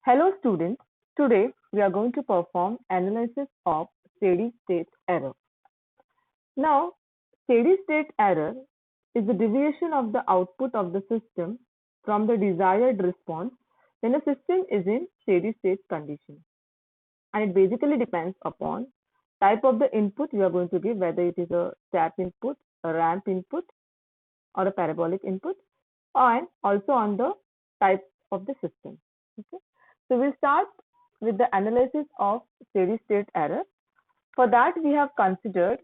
Hello students, today we are going to perform analysis of steady state error. Now, steady state error is the deviation of the output of the system from the desired response when a system is in steady state condition. And it basically depends upon type of the input you are going to give, whether it is a step input, a ramp input, or a parabolic input, and also on the type of the system. Okay. So we'll start with the analysis of steady state error. For that, we have considered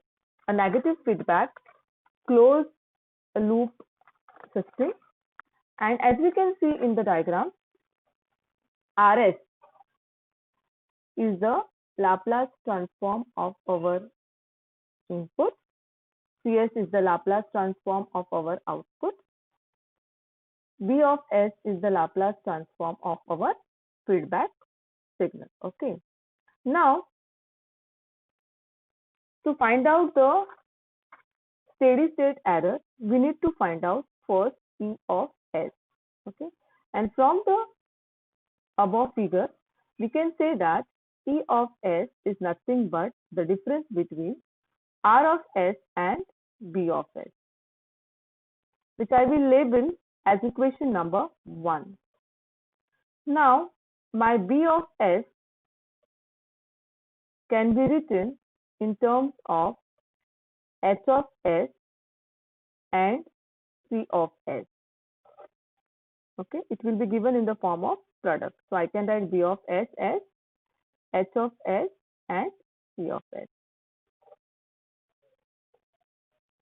a negative feedback closed loop system. And as we can see in the diagram, RS is the Laplace transform of our input. CS is the Laplace transform of our output. B of S is the Laplace transform of our feedback signal. Okay. Now, to find out the steady state error, we need to find out first E of S. Okay. And from the above figure, we can say that E of S is nothing but the difference between R of S and B of S, which I will label as equation number 1. Now, my B of S can be written in terms of H of S and C of S. Okay, it will be given in the form of product. So I can write B of S as H of S and C of S.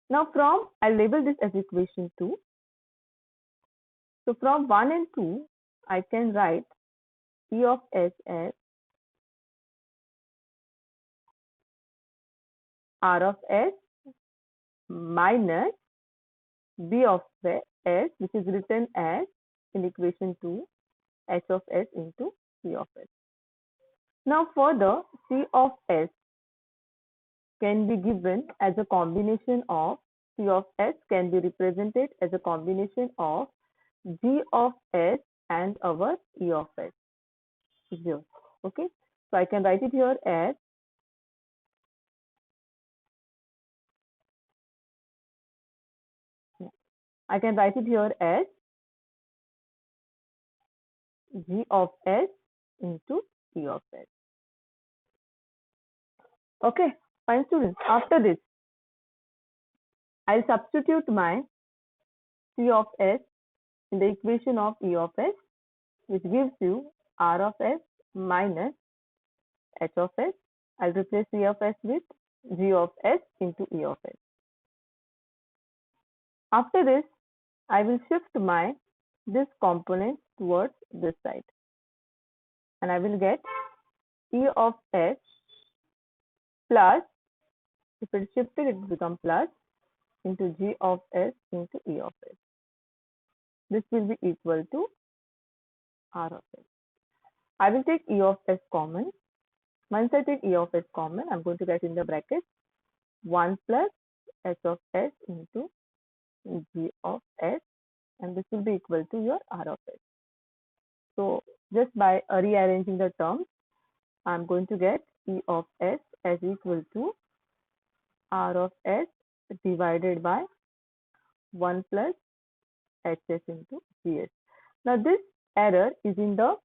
Now from, I'll label this as equation 2. So from 1 and 2, I can write E of S as R of S minus B of S, which is written as in equation 2, H of S into C of S. Now further, C of S can be given as a combination of C of S can be represented as a combination of G of S and our E of S. Here. Okay, so I can write it here as G of S into E of S. Okay, fine students. After this, I'll substitute my C of S in the equation of E of S, which gives you R of S minus H of S. I'll replace C of S with G of S into E of S. After this, I will shift this component towards this side, and I will get E of S plus, if it's shifted, it will become plus into G of S into E of S. This will be equal to R of S. I will take E of S common. Once I take E of S common, I'm going to get in the bracket 1 plus H of S into G of S, and this will be equal to your R of S. So just by rearranging the terms, I'm going to get E of S as equal to R of S divided by 1 plus HS into GS. Now this error is in the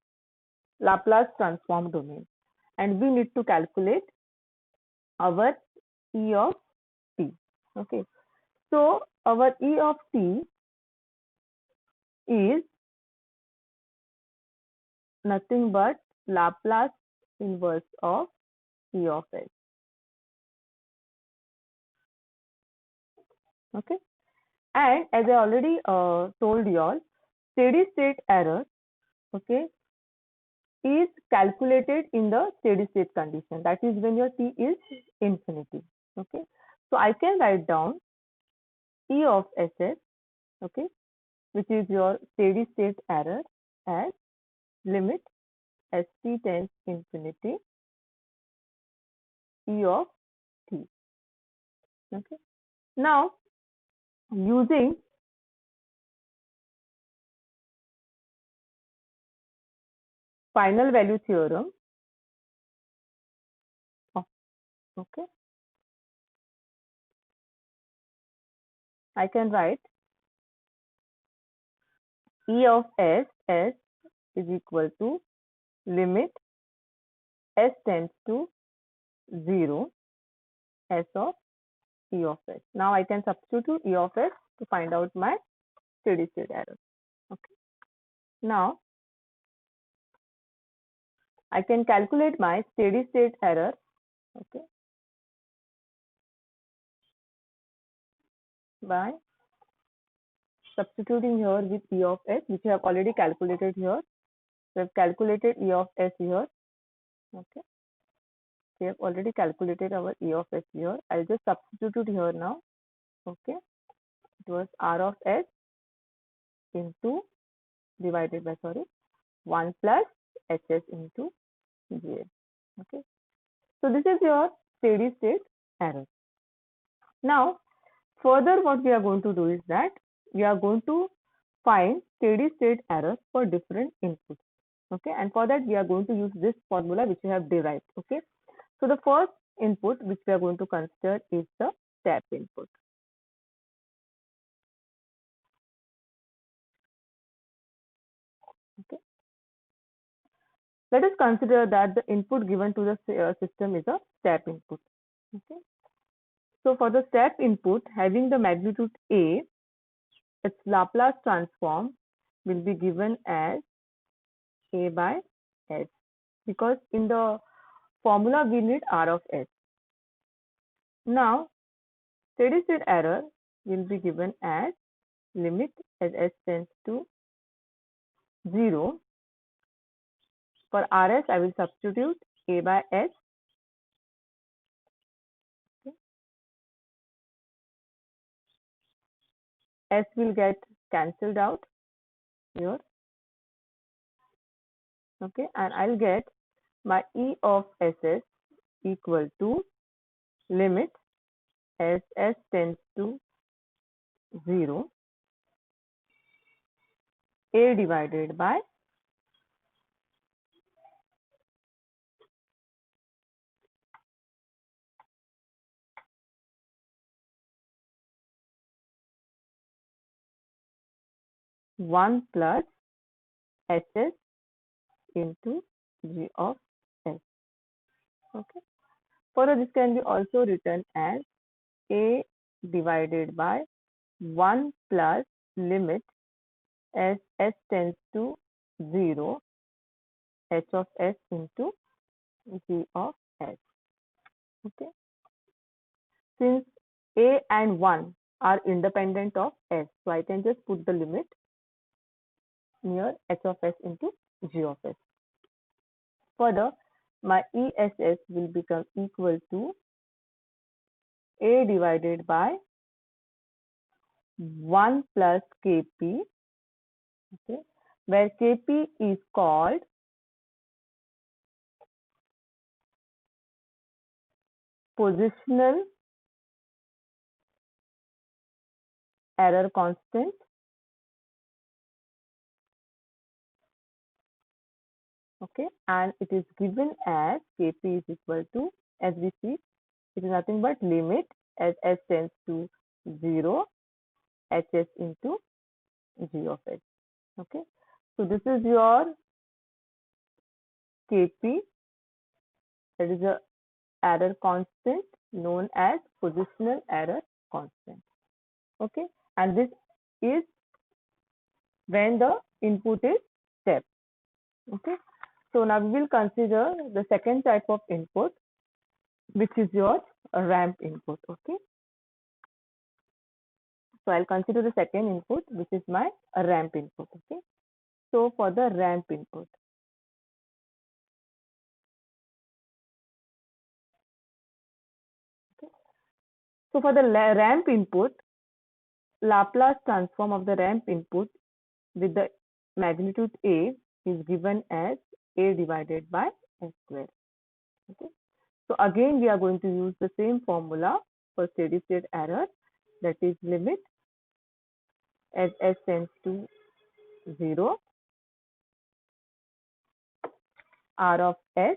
Laplace transform domain, and we need to calculate our E of t. Okay, so our E of t is nothing but Laplace inverse of E of S. Okay, and as I already told you all, steady state error, okay, is calculated in the steady state condition. That is when your t is infinity. Okay, so I can write down E of SS, okay, which is your steady state error as limit st tends infinity E of t. Okay, now using final value theorem. Oh, okay. I can write E of S is equal to limit S tends to 0 S of E of S. Now I can substitute E of S to find out my steady state error. Okay. Now I can calculate my steady state error. Okay. By substituting here with E of S, which I have already calculated here. We have calculated E of S here. Okay. We have already calculated our E of S here. I'll just substitute it here now. Okay. It was R of S into divided by 1 plus HS into GS. Okay. So this is your steady state error. Now, further what we are going to do is that we are going to find steady state error for different inputs. Okay, and for that we are going to use this formula which we have derived. Okay, so the first input which we are going to consider is the step input. Okay, let us consider that the input given to the system is a step input. Okay, so for the step input having the magnitude A, its Laplace transform will be given as A by S, because in the formula we need R of S. Now steady state error will be given as limit as S tends to 0. For RS I will substitute A by S. Okay. S will get cancelled out here. Okay, and I'll get my E of SS equal to limit as S tends to 0 A divided by 1 plus SS into G of S. Okay. Further, this can be also written as A divided by 1 plus limit as S tends to 0 H of S into G of S. Okay. Since A and 1 are independent of S, so I can just put the limit near H of S into G of S. Further, my ESS will become equal to A divided by 1 plus Kp, okay, where Kp is called positional error constant. Okay, and it is given as Kp is equal to, as we see, it is nothing but limit as S tends to 0 Hs into G of S. Okay, so this is your Kp, that is a error constant known as positional error constant. Okay, and this is when the input is step. Okay, so now we will consider the second type of input, which is your ramp input. Okay, so I'll consider the second input, which is my ramp input. Okay, so for the ramp input, okay, so for the ramp input, Laplace transform of the ramp input with the magnitude A is given as A divided by S square. Okay, so again we are going to use the same formula for steady state error, that is limit as S tends to 0 r of s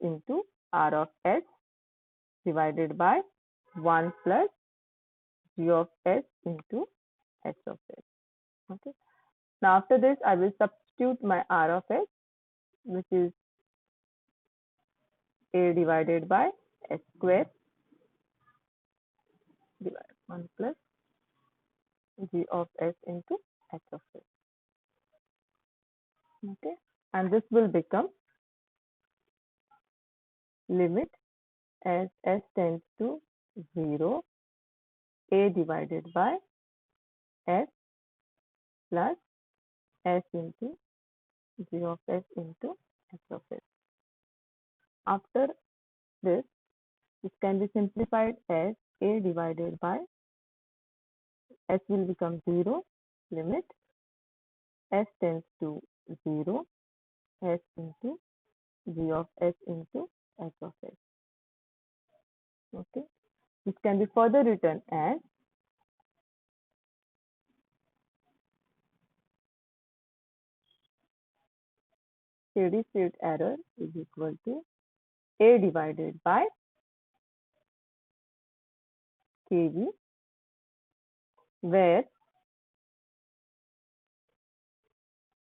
into r of s divided by 1 plus g of s into s of s. Okay. Now after this, I will substitute my r of s, which is a divided by s square divided 1 plus g of s into s of s. Okay. And this will become limit as s tends to 0, a divided by s plus s into g of s into s of s. After this can be simplified as a divided by s will become 0, limit s tends to 0, s into g of s into s of s. Okay. This can be further written as steady state error is equal to a divided by kV, where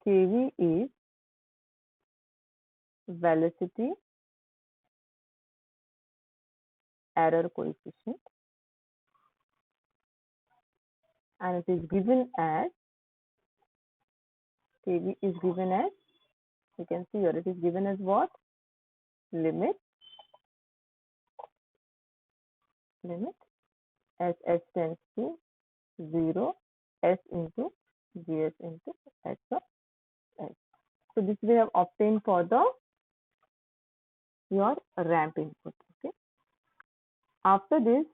kV is velocity error coefficient, and it is given as kV is given as, you can see here, it is given as what? Limit as s tends to 0, s into gs into s of s. So this we have obtained for the your ramp input. Okay. After this,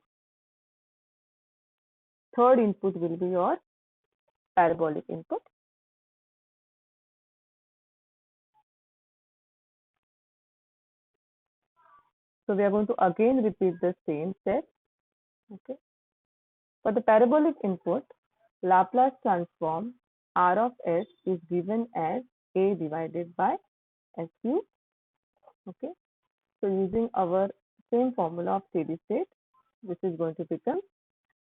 third input will be your parabolic input. So we are going to again repeat the same step. Okay. For the parabolic input, Laplace transform r of s is given as a divided by s cube. Okay. So using our same formula of steady state, this is going to become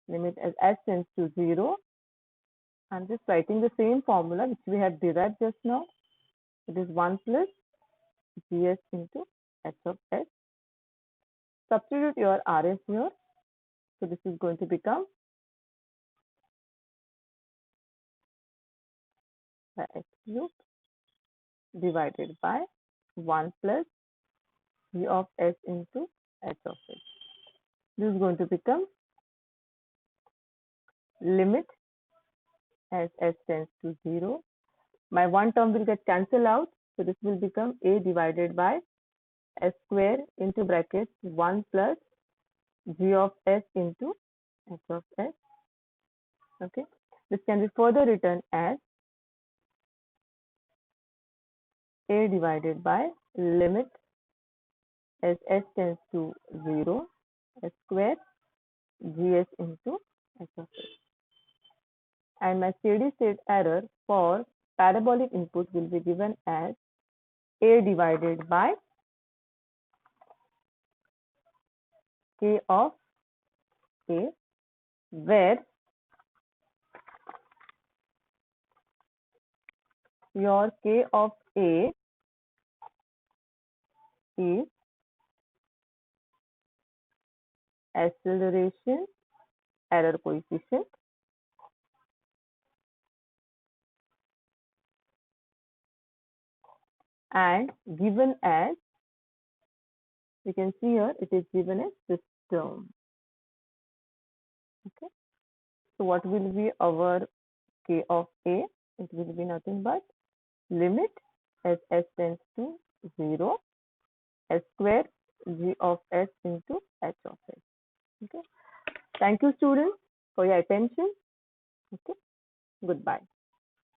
limit as s tends to 0. I'm just writing the same formula which we have derived just now. It is 1 plus gs into s of s. Substitute your rs here. So this is going to become by s cube divided by 1 plus g of s into s of s. This is going to become limit as s tends to 0. My one term will get cancelled out. So this will become a divided by s square into brackets 1 plus g of s into s of s. Okay. This can be further written as a divided by limit as s tends to 0, s square gs into s of s. And my steady state error for parabolic input will be given as a divided by k of a, where your k of a is acceleration error coefficient, and given as, you can see here, it is given as this term. Okay. So what will be our k of a? It will be nothing but limit as s tends to 0, s square g of s into h of s. Okay. Thank you, students, for your attention. Okay. Goodbye.